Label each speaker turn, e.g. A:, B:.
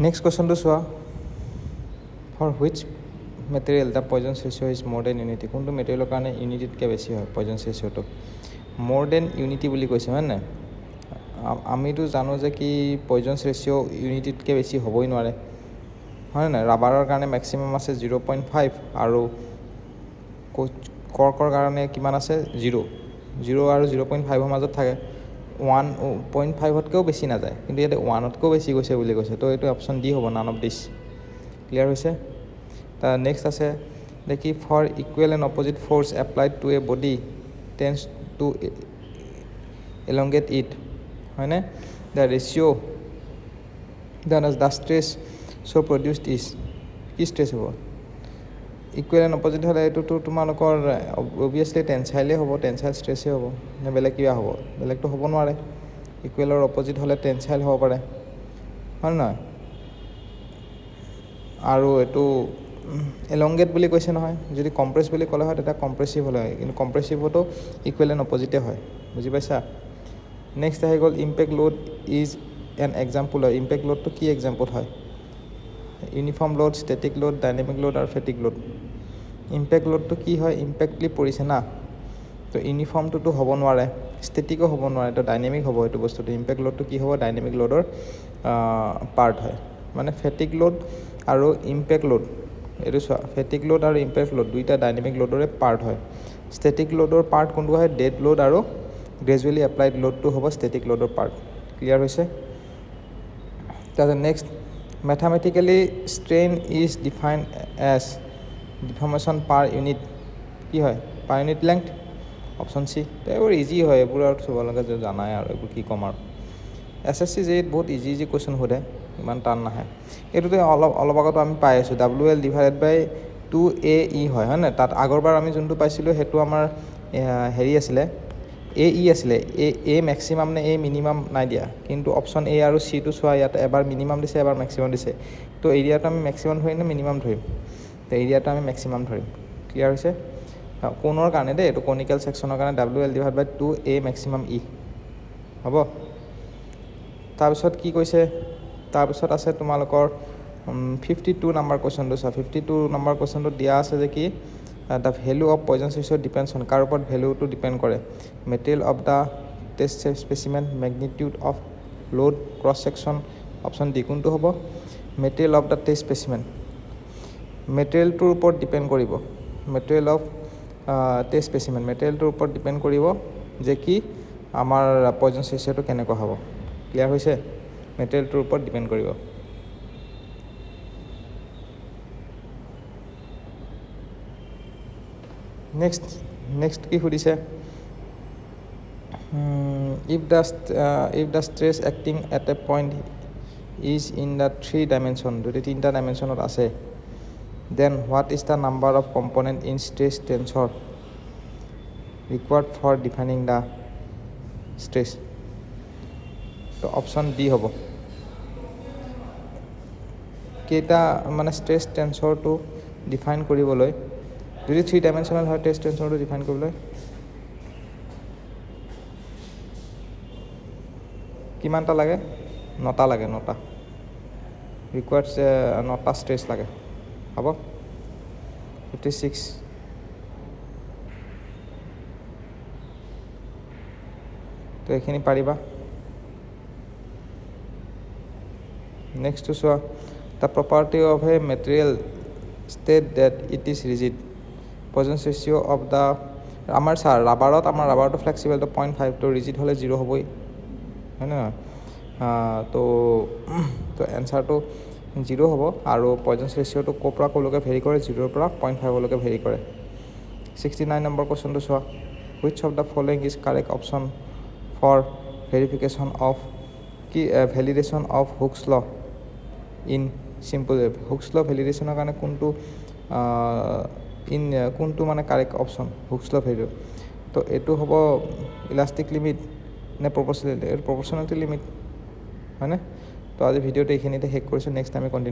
A: next কুৱেশ্যনটো চোৱা for which material the Poisson's ratio' is more than unity কোনটো মেটেৰিয়েলৰ কাৰণে ইউনিটিতকৈ বেছি হয় পয়জনছ ৰেচিঅ'টো মোৰ দেন ইউনিটি বুলি কৈছে হয় নাই আমিতো জানো যে কি পয়জনছ ৰেচিঅ' ইউনিটিতকৈ বেছি হ'বই নোৱাৰে হয় নাই ৰাবাৰৰ কাৰণে মেক্সিমাম আছে 0.5 আৰু কৰ্কৰ কাৰণে কিমান আছে 0 আৰু 0.5ৰ মাজত থাকে 1.5তকৈও বেছি নাযায় কিন্তু ইয়াতে 1তকৈও বেছি গৈছে বুলি কৈছে তো এইটো অপশ্যন ডি হ'ব নান অফ দিছ ক্লিয়াৰ হৈছে তাৰ নেক্সট আছে দেখি for equal and opposite force applied to a body tends to elongate it হয়নে the ratio' the stress so' produced is কি ষ্ট্ৰেছ হ'ব ইকুৱেল এণ্ড অপজিট হ'লে এইটোতো তোমালোকৰ অবভিয়াছলি টেনচাইলে হ'ব টেনচাইল ষ্ট্ৰেছেই হ'ব নে বেলেগ কিবা হ'ব বেলেগটো হ'ব নোৱাৰে ইকুৱেলৰ অপজিট হ'লে টেনচাইল হ'ব পাৰে হয় নহয় আৰু এইটো এলংগেট বুলি কৈছে নহয় যদি কম্প্ৰেছ বুলি ক'লে হয় তেতিয়া কম্প্ৰেছিভ হ'লে হয় কিন্তু কম্প্ৰেছিভতো ইকুৱেল এণ্ড অপজিটে হয় বুজি পাইছা নেক্সট আহি গ'ল impact load is an example হয় ইম্পেক্ট লোডটো কি এক্সাম্পল হয় uniform load static load dynamic load আৰু ফেটিক লোড ইম্পেক্ট লোডটো কি হয় ইম্পেক্টলি পৰিছে না তো ইউনিফৰ্মটোতো হ'ব নোৱাৰে ষ্টেটিকো হ'ব নোৱাৰে তো ডাইনামিক হ'ব এইটো বস্তুটো ইম্পেক্ট লোডটো কি হ'ব ডাইনামিক লোডৰ পাৰ্ট হয় মানে ফেটিক লোড আৰু ইম্পেক্ট লোড এইটো চোৱা ফেটিক লোড আৰু ইম্পেক্ট লোড দুইটা ডাইনামিক লোডৰে পাৰ্ট হয় ষ্টেটিক লোডৰ পাৰ্ট কোনটো হয় ডেড লোড আৰু গ্ৰেজুৱেলি এপ্লাইড লোডটো হ'ব ষ্টেটিক লোডৰ পাৰ্ট ক্লিয়াৰ হৈছে তাৰপিছত next mathematically strain is defined as deformation per unit কি হয় per unit length option C এইবোৰ ইজি হয় এইবোৰ আৰু চবলৈকে জানাই আৰু এইবোৰ কি ক'ম আৰু SSC জেইত বহুত ইজি কুৱেশ্যন সোধে ইমান টান নাহে এইটোতে অলপ আগতো আমি পাই আছোঁ WL ডিভাইডেড বাই 2AE হয় নাই তাত আগৰবাৰ আমি যোনটো পাইছিলোঁ সেইটো আমাৰ হেৰি আছিলে AE আছিলে এ মেক্সিমাম নে এ মিনিমাম নাই দিয়া কিন্তু অপশ্যন এ আৰু চিটো চোৱা ইয়াত এবাৰ মিনিমাম দিছে এবাৰ মেক্সিমাম দিছে তো এৰিয়াটো আমি মেক্সিমাম ধৰিম নে মিনিমাম ধৰিম তো এৰিয়াটো আমি মেক্সিমাম ধৰিম ক্লিয়াৰ হৈছে কোণৰ কাৰণে দেই এইটো কনিকেল ছেকশ্যনৰ কাৰণে WL ডিভাইড বাই 2A মেক্সিমাম ই হ'ব তাৰপিছত কি কৈছে তাৰপিছত আছে তোমালোকৰ 52 নম্বৰ কুৱেশ্যনটো চোৱা 52 নম্বৰ কুৱেশ্যনটো দিয়া আছে যে কি the value of Poisson's ratio' depends on কাৰ ওপৰত ভেলুটো ডিপেণ্ড কৰে material of the test specimen magnitude of load cross section option D কোনটো হ'ব material of the test specimen মেটেৰিয়েলটোৰ ওপৰত ডিপেণ্ড কৰিব মেটেৰিয়েল অফ টেষ্ট স্পেচিমেন মেটেৰিয়েলটোৰ ওপৰত ডিপেণ্ড কৰিব যে কি আমাৰ পয়জনছ ৰেচিঅ'টো কেনেকুৱা হ'ব ক্লিয়াৰ হৈছে মেটেৰিয়েলটোৰ ওপৰত ডিপেণ্ড কৰিব নেক্সট কি সুধিছে if the stress acting at a point is in the 3 dimension যদি 3টা ডাইমেনশ্যনত আছে then what is the number of component in stress tensor required for defining the stress তো অপশ্যন ডি হ'ব কেইটা মানে ষ্ট্ৰেছ টেনচৰটো ডিফাইন কৰিবলৈ যদি 3 ডাইমেনশ্যনেল হয় ষ্ট্ৰেছ টেনচৰটো ডিফাইন কৰিবলৈ কিমানটা লাগে 9টা লাগে 9টা ৰিকুৱাৰ্ড 9টা ষ্ট্ৰেছ লাগে হ'ব 56 তো এইখিনি পাৰিবা নেক্সটটো চোৱা the property of a material state that it is rigid Poisson's ratio' of the আমাৰ ৰাবাৰটো ফ্লেক্সিবলটো 0.5 তো ৰিজিড হ'লে 0 হ'বই হয় নহয় তো এনচাৰটো 0 হ'ব আৰু পয়জনছ ৰেচিঅ'টো ক'ৰ পৰা ক'লৈকে ভেৰি কৰে 0ৰ পৰা 0.5লৈকে ভেৰি কৰে 69 নম্বৰ কুৱেশ্যনটো চোৱা which of the following is correct option for verification of কি validation of Hooke's law in simple হুকছ ল ভেলিডেশ্যনৰ কাৰণে কোনটো মানে কাৰেক্ট অপশ্যন হুকছ ল ভেলিউ তো এইটো হ'ব ইলাষ্টিক লিমিট নে প্ৰপৰ্চনেলিটি লিমিট হয়নে তো আজি ভিডিঅ'টো এইখিনিতে শেষ কৰিছোঁ নেক্সট আমি কণ্টিনিউ